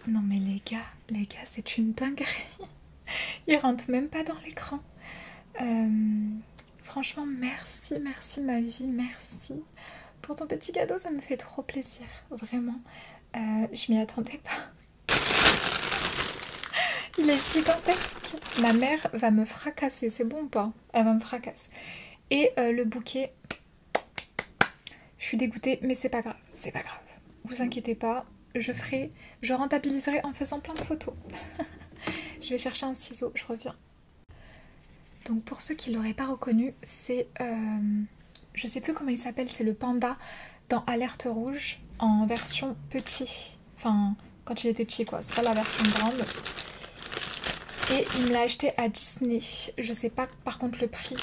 Non mais les gars, c'est une dinguerie. Il rentre même pas dans l'écran. Franchement, merci, merci ma vie, merci. Pour ton petit cadeau, ça me fait trop plaisir, vraiment. Je m'y attendais pas. Il est gigantesque. Ma mère va me fracasser, c'est bon ou pas? Elle va me fracasser. Et le bouquet, je suis dégoûtée, mais c'est pas grave, c'est pas grave. Vous inquiétez pas, je rentabiliserai en faisant plein de photos. Je vais chercher un ciseau, je reviens. Donc pour ceux qui ne l'auraient pas reconnu, c'est... je sais plus comment il s'appelle, c'est le panda dans Alerte Rouge en version petit. Enfin, quand il était petit quoi, c'est pas la version grande. Et il me l'a acheté à Disney. Je sais pas par contre le prix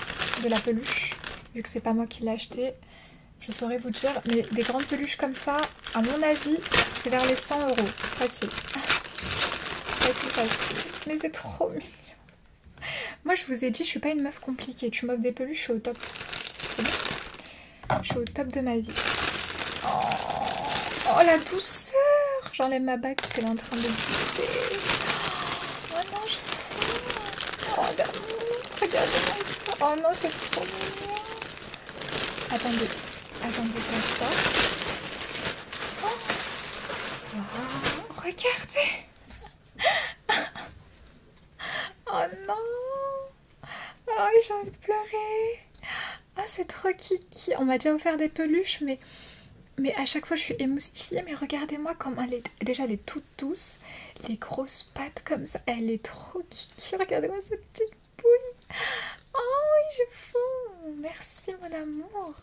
de la peluche, vu que c'est pas moi qui l'ai acheté. Je saurais vous dire, mais des grandes peluches comme ça, à mon avis, c'est vers les 100 euros. Facile. Facile, facile. Mais c'est trop mignon. Moi, je vous ai dit, je suis pas une meuf compliquée. Tu m'offres des peluches, je suis au top. C'est bon. Je suis au top de ma vie. Oh, la douceur! J'enlève ma bague parce qu'elle est en train de glisser. Oh non, j'ai faim. Oh l'amour, regardez-moi ça. Oh non, c'est trop mignon. Attendez, je la sors. Oh, wow, regardez. Oh non. Oh, j'ai envie de pleurer. Ah, c'est trop kiki. On m'a déjà offert des peluches, mais à chaque fois je suis émoustillée. Mais regardez-moi comme elle est. Déjà, elle est toute douce. Les grosses pattes comme ça. Elle est trop kiki. Regardez-moi cette petite bouille. Oh oui, je fonds. Merci, mon amour.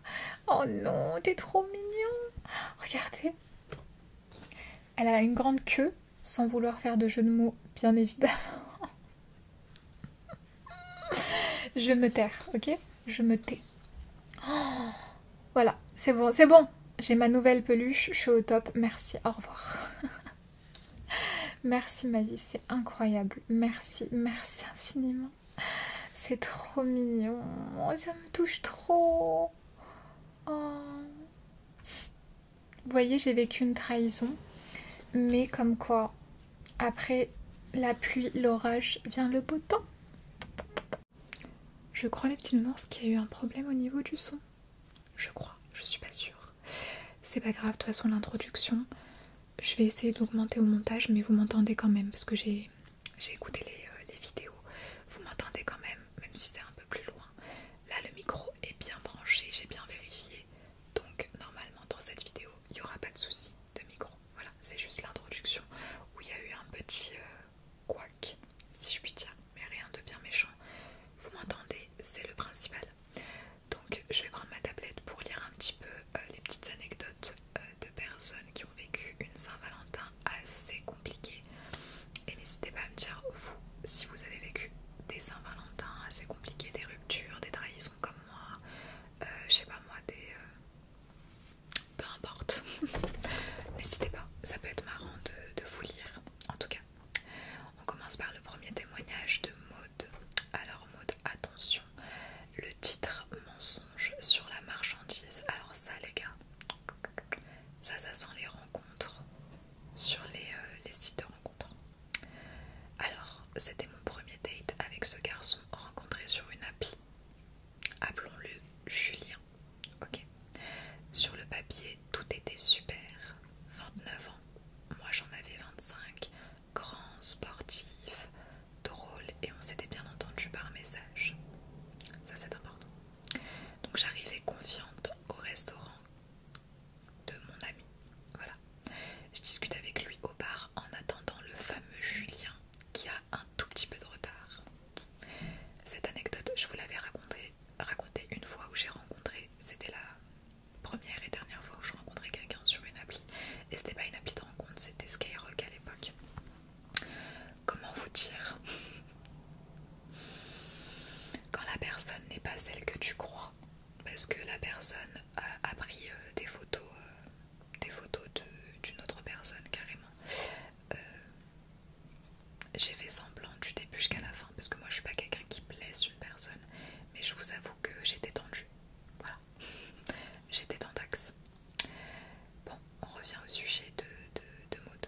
Oh non, t'es trop mignon. Regardez. Elle a une grande queue, sans vouloir faire de jeu de mots, bien évidemment. Je vais me taire, ok? Je me tais. Oh, voilà, c'est bon, c'est bon. J'ai ma nouvelle peluche, je suis au top. Merci, au revoir. Merci ma vie, c'est incroyable. Merci, merci infiniment. C'est trop mignon. Oh, ça me touche trop. Oh. Vous voyez, j'ai vécu une trahison. Mais comme quoi, après la pluie, l'orage, vient le beau temps. Je crois, les petits nounours, qu'il y a eu un problème au niveau du son. Je crois, je suis pas sûre. C'est pas grave, de toute façon, l'introduction, je vais essayer d'augmenter au montage, mais vous m'entendez quand même, parce que j'ai écouté les vidéos. Vous m'entendez quand même si c'est un peu plus loin. Là, le micro est bien branché, j'ai bien vérifié. Donc, normalement, dans cette vidéo, il n'y aura pas de souci de micro. Voilà, c'est juste l'introduction où il y a eu un petit couac, si je puis dire, mais rien de bien méchant. Vous m'entendez, c'est le principal. Donc je vais prendre ma tablette pour lire un petit peu les petites anecdotes de personnes qui ont vécu une Saint-Valentin assez compliquée. Et n'hésitez pas à me dire, vous, si vous avez vécu des Saint-Valentin assez compliqués, des ruptures, des trahisons comme moi, je sais pas moi, peu importe. N'hésitez pas, ça peut être marrant de vous lire. En tout cas, on commence par le premier témoignage de Maud. Alors Maud, attention, le titre mensonge sur la marchandise. Alors ça les gars, ça sent les rencontres sur les sites de rencontres. Alors c'était mon premier date avec ce garçon rencontré sur une appli. Appelons-le Julien. Ok. Sur le papier tout était super. 29 ans, moi j'en avais 25. Grand, sportif, drôle et on s'était bien entendu par message. Ça c'est important. Donc j'arrivais confiante au restaurant de mon ami. Voilà. Je discute avec lui au bar en attendant le fameux Julien qui a un tout petit peu de retard. Cette anecdote, je vous l'avais racontée une fois où j'ai rencontré, c'était la première et dernière fois où je rencontrais quelqu'un sur une appli. Et c'était pas une appli de rencontre, c'était Skyrock à l'époque. Comment vous dire? Quand la personne n'est pas celle que tu crois, parce que la personne a pris des photos d'une autre personne carrément. J'ai fait semblant du début jusqu'à la fin, parce que moi je suis pas quelqu'un qui blesse une personne, mais je vous avoue que j'étais tendue. Voilà, j'étais tendax. Bon, on revient au sujet de Maud.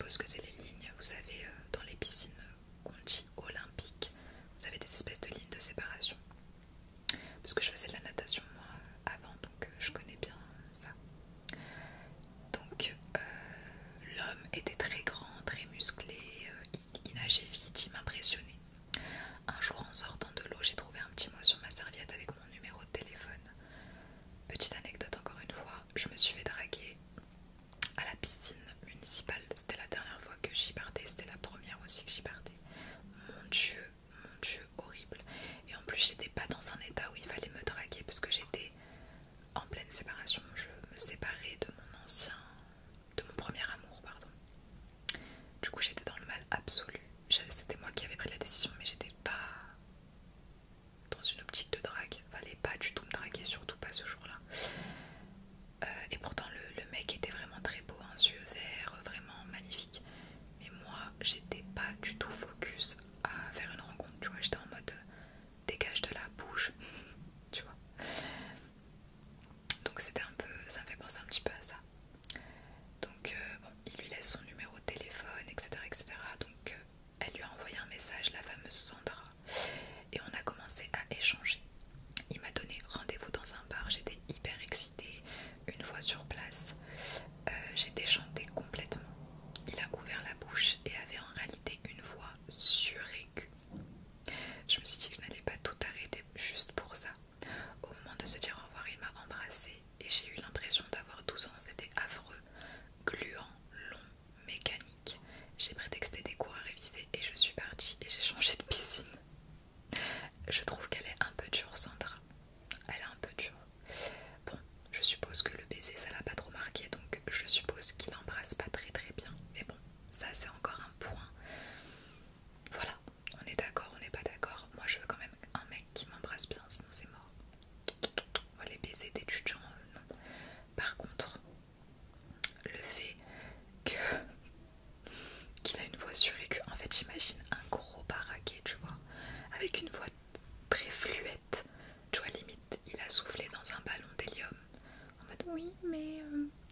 ce que c'est les lignes, vous savez, dans les piscines qu'on dit olympiques, vous avez des espèces de lignes de séparation. Parce que je faisais de la natation moi avant, donc je connais bien ça. Donc l'homme était très grand, très musclé, il nageait vite, il m'impressionnait. Un jour en sortant de l'eau, j'ai trouvé un petit mot sur ma serviette avec mon numéro de téléphone. Petite anecdote encore une fois, je me suis fait draguer à la piscine municipale. C'était la dernière fois que j'y partais, c'était la première aussi que j'y partais. Mon Dieu, horrible. Et en plus j'étais pas dans un état où il fallait me draguer parce que j'étais en pleine séparation. Je me séparais de mon premier amour, pardon. Du coup j'étais dans le mal absolu. C'était moi qui avais pris la décision, mais j'étais pas dans une optique de drague. Fallait pas du tout me draguer, surtout pas ce jour-là. Et pourtant le mec était vraiment très beau, un yeux verts, vraiment magnifique. Mais moi j'étais pas du tout focus à faire une rencontre, tu vois. J'étais en mode dégage de la bouche, tu vois. Donc c'était un peu, ça me fait penser un petit peu à ça. Donc bon, il lui laisse son numéro de téléphone, etc. Donc elle lui a envoyé un message, la fameuse Sandra, et on a commencé à échanger. Il m'a donné rendez-vous dans un bar, j'étais hyper excitée. Une fois sur place, j'ai déchanté complètement. Il a ouvert la bouche et avait en réalité une voix suraiguë. Je me suis dit que je n'allais pas tout arrêter juste pour ça. Au moment de se dire au revoir, il m'a embrassée et j'ai eu l'impression d'avoir 12 ans. C'était affreux, gluant, long, mécanique. J'ai prétexté des cours à réviser et je suis partie et j'ai changé de piscine. Je trouve qu'elle est un peu dure, Sandra. Elle est un peu dure. Bon, je suppose que le baiser ça l'a pas trop marqué, donc je suppose qu'il embrasse pas très bien. Mais bon, ça c'est encore un point. Voilà, on est d'accord, on n'est pas d'accord. Moi je veux quand même un mec qui m'embrasse bien, sinon c'est mort. Moi les baisers d'étudiants, non. Par contre, le fait qu'il a une voix suraiguë, en fait j'imagine un gros baraquet, tu vois, avec une voix très fluette. Tu vois, limite, il a soufflé dans un ballon d'hélium. En mode oui, mais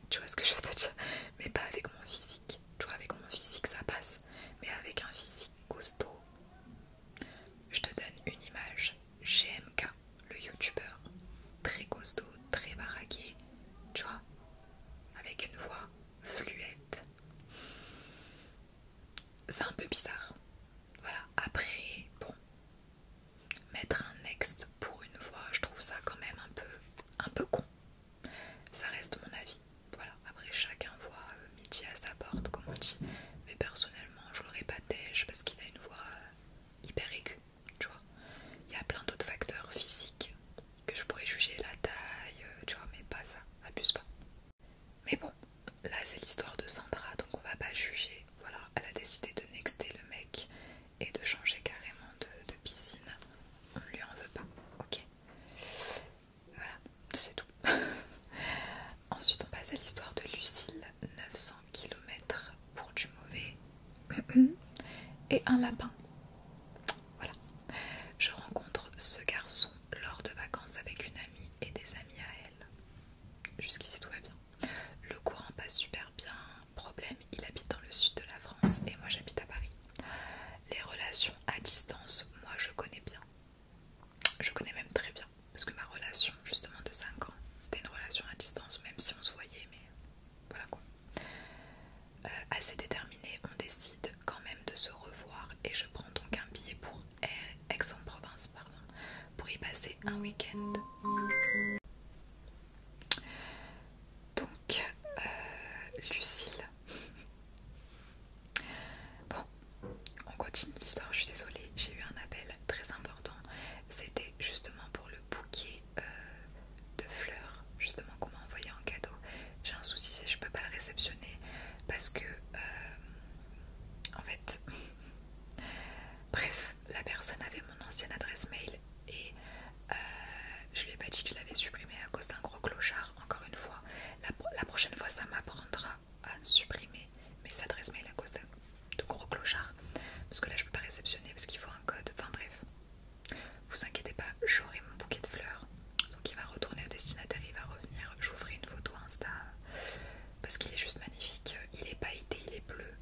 tu vois ce que je veux te dire. Mais pas avec mon physique. Tu vois, avec mon physique ça passe. Mais avec un physique costaud. Je te donne une image. GMK, le youtubeur. Très costaud, très baraqué. Tu vois, avec une voix fluette. C'est un peu bizarre. Voilà, après, bon, mettre un next pour une voix, je trouve ça quand même un peu con. Ça reste mon avis. Voilà, après chacun voit midi à sa porte, comme on dit. Mais personnellement, je l'aurais pas têche parce qu'il a une voix hyper aiguë, tu vois. Il y a plein d'autres facteurs physiques que je pourrais juger, la taille, tu vois, mais pas ça, abuse pas. Mais bon, là c'est l'histoire de Sandra, donc on va pas juger. Voilà, elle a décidé de nexter le mec et de changer carrément de piscine. On ne lui en veut pas, ok. Voilà, c'est tout. Ensuite on passe à l'histoire de Lucille, 900 km pour du mauvais et un lapin. Voilà, je rencontre ce garçon lors de vacances avec une amie et des amis à elle. Jusqu'ici tout va bien. Le courant passe super bien. Problème, il habite dans le sud de la France et moi j'habite à Paris. Les relations à distance, moi je connais bien. Je connais même très bien. Parce que ma relation justement de 5 ans, c'était une relation à distance, même si on se voyait, mais voilà quoi. Assez déterminé, on décide quand même de se revoir et je prends donc un billet pour Aix-en-Provence, pour y passer un week-end. Donc, Lucille. Bon, on continue l'histoire, je suis désolée, j'ai eu un appel très important. C'était justement pour le bouquet de fleurs, justement qu'on m'a envoyé en cadeau. J'ai un souci, c'est que je peux pas le réceptionner parce que, en fait, bref, la personne avait mon ancienne adresse mail et je lui ai pas dit que je l'avais supprimée à cause d'un gros clochard. Encore une fois, la prochaine fois ça m'apprendra à supprimer mes adresses mail à cause de gros clochards, parce que là je peux pas réceptionner parce qu'il faut un code. Enfin bref, vous inquiétez pas, j'aurai mon bouquet de fleurs, donc il va retourner au destinataire, il va revenir, je vous ferai une photo Insta parce qu'il est juste magnifique. Il est pailleté, il est bleu,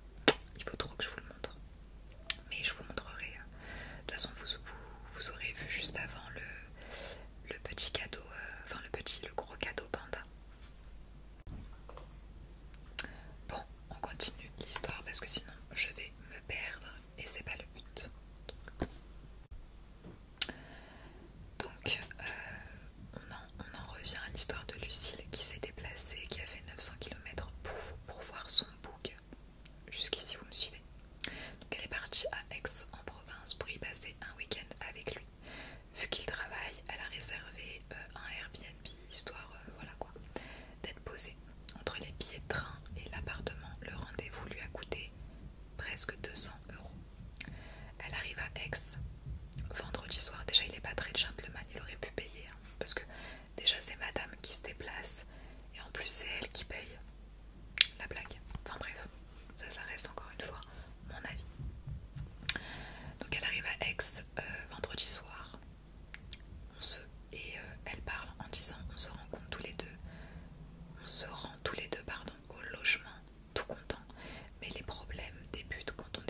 presque 200 €. Elle arrive à Aix vendredi soir. Déjà il est pas très gentleman, il aurait pu payer hein, parce que déjà c'est madame qui se déplace et en plus c'est elle qui paye la blague. Enfin bref, ça reste encore une fois mon avis. Donc elle arrive à Aix vendredi soir. Elle parle en disant on se rend compte tous les deux. On se rend tous les deux pardon, au logement tout content. Mais les problèmes débutent quand on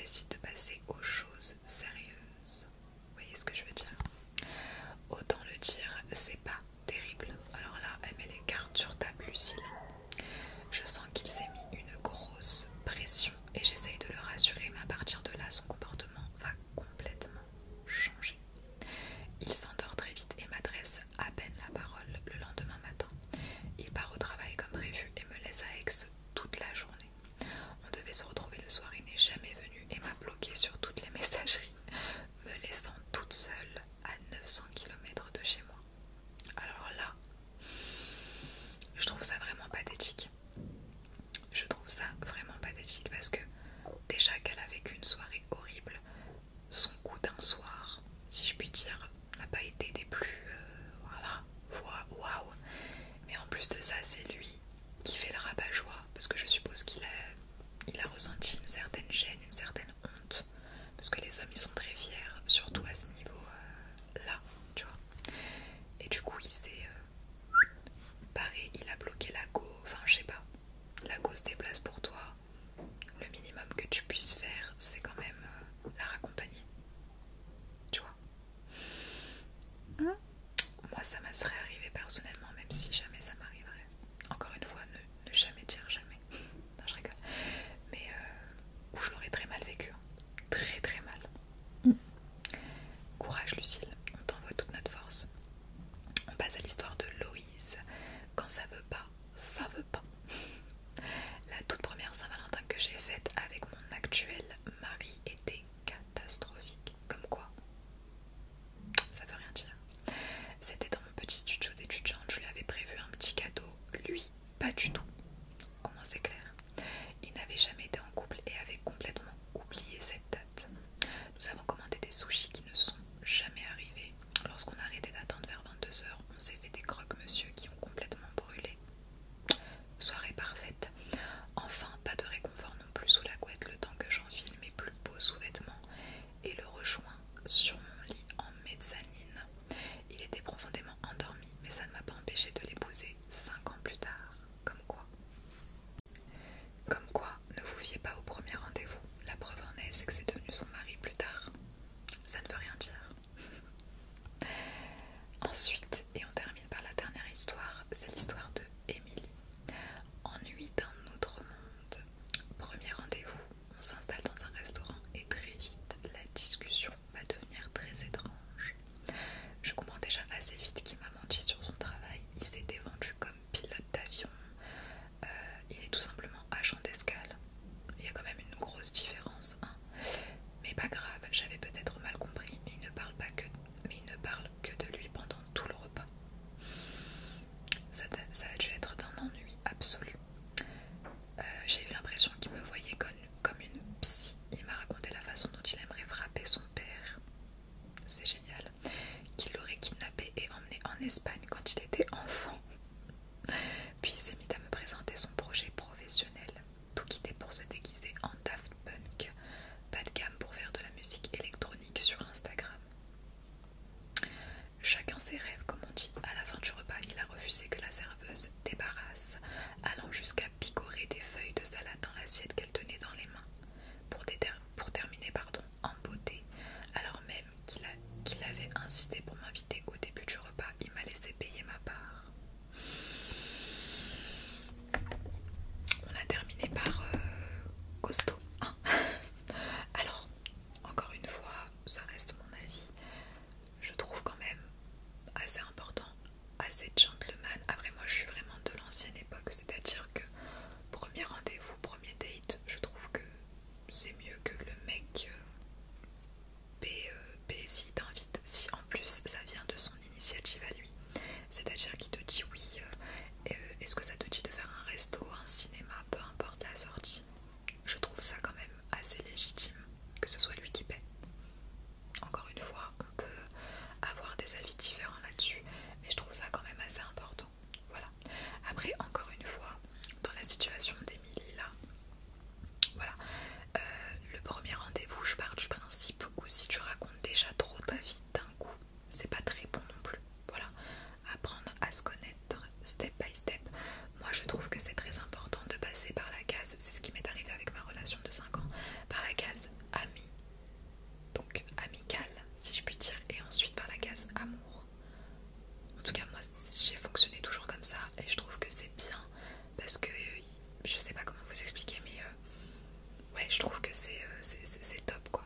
ouais, je trouve que c'est top quoi.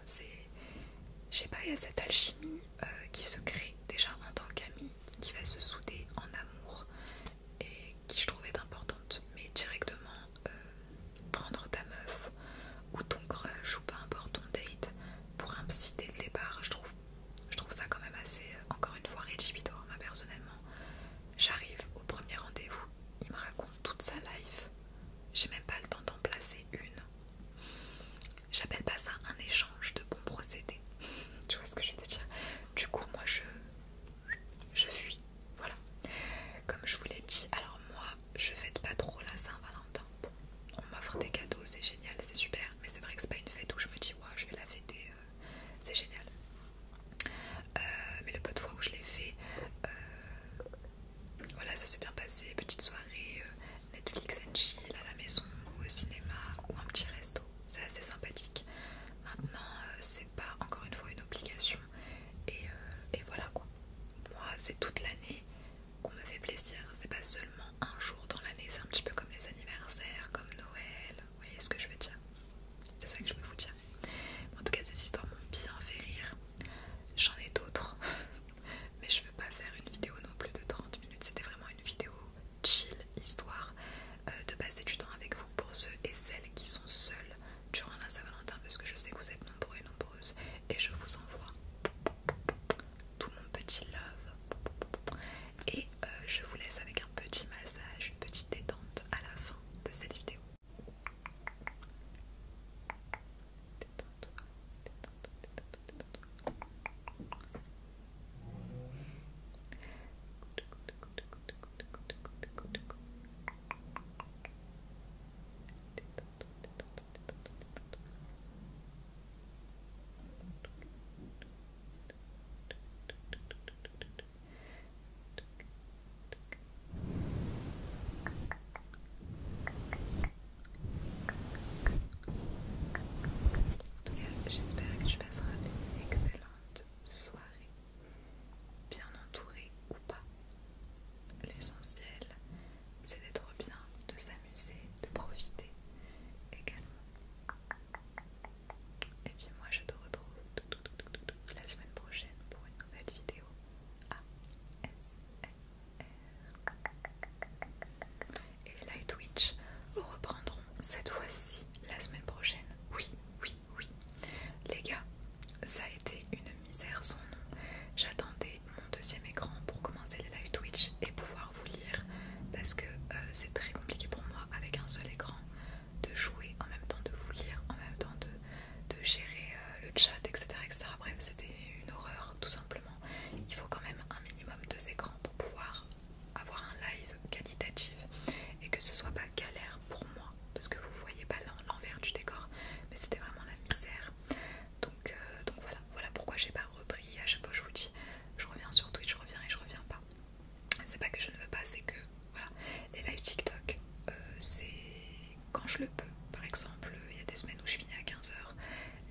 Je sais pas, il y a cette alchimie qui se crée déjà en tant qu'ami, qui va se souder en amour et qui je trouve est importante. Mais directement prendre ta meuf ou ton crush ou peu importe ton date pour un psy dès le départ, je trouve ça quand même assez, encore une fois, rédhibitoire. Moi personnellement, j'arrive au premier rendez-vous, il me raconte toute sa life, j'ai même pas le temps d'en placer une. J'appelle pas ça un échange de bons procédés. Tu vois ce que je veux te dire? Du coup, moi je fuis. Voilà. Comme je vous l'ai dit, alors moi, je fête pas trop la Saint-Valentin. Bon, on m'offre des cadeaux, c'est génial, c'est super. Mais c'est vrai que c'est pas une fête où je me dis, ouais, je vais la fêter, c'est génial. Mais le peu de fois où je l'ai fait, voilà, ça s'est bien passé. Petite soirée, Netflix and chill à la maison, ou au cinéma, ou un petit resto. C'est assez sympathique. Maintenant, c'est pas encore une fois une obligation. Et voilà quoi. Moi, c'est toute l'année qu'on me fait plaisir. C'est pas seulement un jour dans l'année. C'est un petit peu comme les anniversaires, comme Noël. Vous voyez ce que je veux dire? C'est ça que je veux vous dire. En tout cas, ces histoires m'ont bien fait rire. J'en ai d'autres. Mais je veux pas faire une vidéo non plus de 30 minutes. C'était vraiment une vidéo chill, histoire de passer du temps avec vous pour ceux et celles qui sont seuls durant la Saint-Valentin, parce que je sais que vous êtes nombreux et nombreuses et je vous envoie tout mon petit love et je vous laisse avec un petit massage, une petite détente à la fin de cette vidéo. Détente, détente, détente, détente. En tout cas, j'espère que tu passeras une excellente soirée, bien entourée ou pas. L'essentiel, c'est d'être bien, de s'amuser, de profiter également. Et puis moi, je te retrouve la semaine prochaine pour une nouvelle vidéo ASMR. Et les live Twitch reprendront cette fois-ci la semaine prochaine. Oui, oui, oui. Les gars, ça a été une misère sans nom. J'attendais mon deuxième écran pour commencer les live Twitch et pouvoir vous lire parce que c'est très compliqué pour moi avec un seul écran de jouer en même temps, de vous lire en même temps, de gérer le chat, etc., etc. Bref, c'était une horreur tout simplement. Il faut quand même un minimum deux écrans pour pouvoir avoir un live qualitatif et que ce soit pas galère pour moi parce que vous voyez pas l'envers du décor, mais c'était vraiment la misère. Donc voilà pourquoi j'ai pas repris. À chaque fois je vous dis, je reviens sur Twitch, je reviens et je reviens pas. C'est pas que je ne veux pas, c'est que voilà, les lives TikTok, c'est quand je le peux. Par exemple, il y a des semaines où je finis à 15h,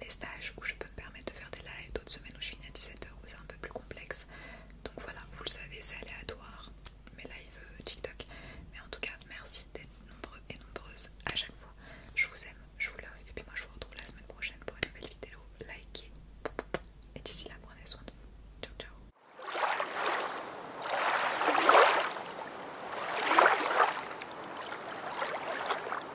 les stages où je peux me permettre de faire des lives, d'autres semaines où je finis à 17h où c'est un peu plus complexe. Donc voilà, vous le savez, c'est aléatoire mes lives TikTok. Mais en tout cas, merci d'être nombreux et nombreuses à chaque fois. Je vous aime, je vous love. Et puis moi, je vous retrouve la semaine prochaine pour une nouvelle vidéo. Likez. Et d'ici là,